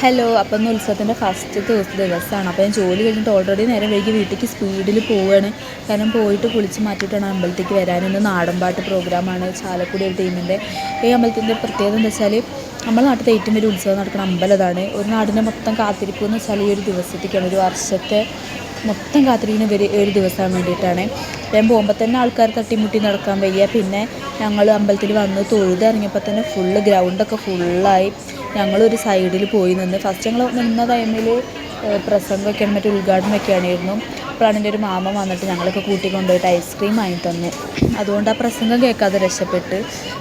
Hello. അപ്പം ഇന്ന് ഉത്സവത്തിൻ്റെ ഫസ്റ്റ് ദിവസമാണ്. അപ്പോൾ ഞാൻ ജോലി കഴിഞ്ഞിട്ട് ഓൾറെഡി നേരം വൈകി വീട്ടിലേക്ക് സ്പീഡിൽ പോവുകയാണ്. കാരണം പോയിട്ട് കുളിച്ച് മാറ്റിയിട്ടാണ് അമ്പലത്തേക്ക് വരാൻ. ഇന്ന് നാടൻപാട്ട് പ്രോഗ്രാമാണ് ചാലക്കുടി ഒരു ടീമിൻ്റെ. ഈ അമ്പലത്തിൻ്റെ പ്രത്യേകത എന്താ വെച്ചാൽ നമ്മുടെ നാട്ടിലത്തെ ഏറ്റവും വലിയ ഉത്സവം നടക്കുന്ന അമ്പലം അതാണ്. ഒരു നാടിനെ മൊത്തം കാത്തിരിക്കുമെന്ന് വെച്ചാൽ ഈ ഒരു ദിവസത്തേക്കാണ്, ഒരു വർഷത്തെ മൊത്തം കാത്തിരിക്കുന്ന ഒരു ദിവസം വേണ്ടിയിട്ടാണ്. ഞാൻ പോകുമ്പോൾ തന്നെ ആൾക്കാർ തട്ടിമുട്ടി നടക്കാൻ വയ്യ. പിന്നെ ഞങ്ങൾ അമ്പലത്തിൽ വന്ന് തൊഴുതിറങ്ങിയപ്പോൾ തന്നെ ഗ്രൗണ്ടൊക്കെ ഫുള്ളായി. ഞങ്ങളൊരു സൈഡിൽ പോയി നിന്ന്. ഫസ്റ്റ് ഞങ്ങൾ നിന്ന ടൈമിൽ പ്രസംഗമൊക്കെയാണ്, മറ്റേ ഉദ്ഘാടനമൊക്കെയായിരുന്നു. അപ്പോഴാണ് എൻ്റെ ഒരു മാമ വന്നിട്ട് ഞങ്ങളൊക്കെ കൂട്ടിക്കൊണ്ടുപോയിട്ട് ഐസ്ക്രീം വാങ്ങി തന്നു. അതുകൊണ്ട് ആ പ്രസംഗം കേൾക്കാതെ രക്ഷപ്പെട്ട്.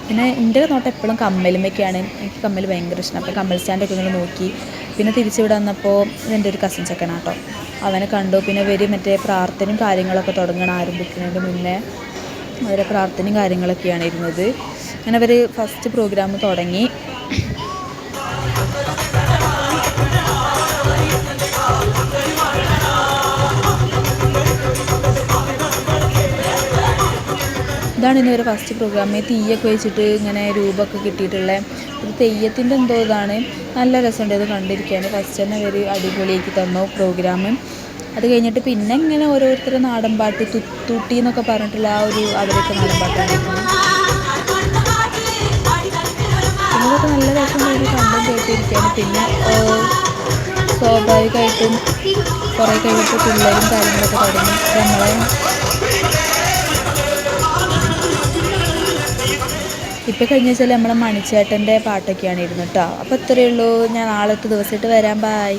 പിന്നെ എൻ്റെ നോട്ട് എപ്പോഴും കമ്മലുമൊക്കെയാണ്. എനിക്ക് കമ്മൽ ഭയങ്കര ഇഷ്ടമാണ്. അപ്പോൾ കമ്മൽ സ്റ്റാൻഡൊക്കെ ഇങ്ങനെ നോക്കി. പിന്നെ തിരിച്ചിവിടെ വന്നപ്പോൾ ഇതെൻ്റെ ഒരു കസിൻ ചെക്കനാട്ടോ, അവനെ കണ്ടു. പിന്നെ ഇവർ മറ്റേ പ്രാർത്ഥനയും കാര്യങ്ങളൊക്കെ ആരംഭിക്കുന്നതിന് മുന്നേ അവരെ പ്രാർത്ഥനയും കാര്യങ്ങളൊക്കെയാണ് ഇരുന്നത്. അങ്ങനെ അവർ ഫസ്റ്റ് പ്രോഗ്രാം തുടങ്ങി. ഇതാണ് ഇന്ന് ഒരു ഫസ്റ്റ് പ്രോഗ്രാം. തീയൊക്കെ വെച്ചിട്ട് ഇങ്ങനെ രൂപമൊക്കെ കിട്ടിയിട്ടുള്ള ഒരു തെയ്യത്തിൻ്റെ എന്തോ ഇതാണ്. നല്ല രസമുണ്ട് ഇത് കണ്ടിരിക്കാൻ. ഫസ്റ്റ് തന്നെ അവർ അടിപൊളിയാക്കി തന്നു പ്രോഗ്രാം. അത് കഴിഞ്ഞിട്ട് പിന്നെ ഇങ്ങനെ ഓരോരുത്തരുടെ നാടൻ പാട്ട്, തുത്തൂട്ടി എന്നൊക്കെ പറഞ്ഞിട്ടുള്ള ആ ഒരു അവരൊക്കെ നാടൻ പാട്ടായിരുന്നു. ഇതൊക്കെ നല്ല രസമുണ്ടായിരുന്നു കണ്ടും കേട്ടിരിക്കുകയാണ്. പിന്നെ സ്വാഭാവികമായിട്ടും കുറേ കഴിഞ്ഞിട്ട് പിള്ളേരും കാര്യങ്ങളൊക്കെ തുടങ്ങി. നമ്മളെ ഇപ്പം കഴിഞ്ഞ വെച്ചാൽ നമ്മളെ മണിച്ചേട്ടൻ്റെ പാട്ടൊക്കെയാണ് ഇരുന്നു കേട്ടോ. അപ്പോൾ ഇത്രയേ ഉള്ളൂ. ഞാൻ നാളത്തെ ദിവസമായിട്ട് വരാം. ബൈ.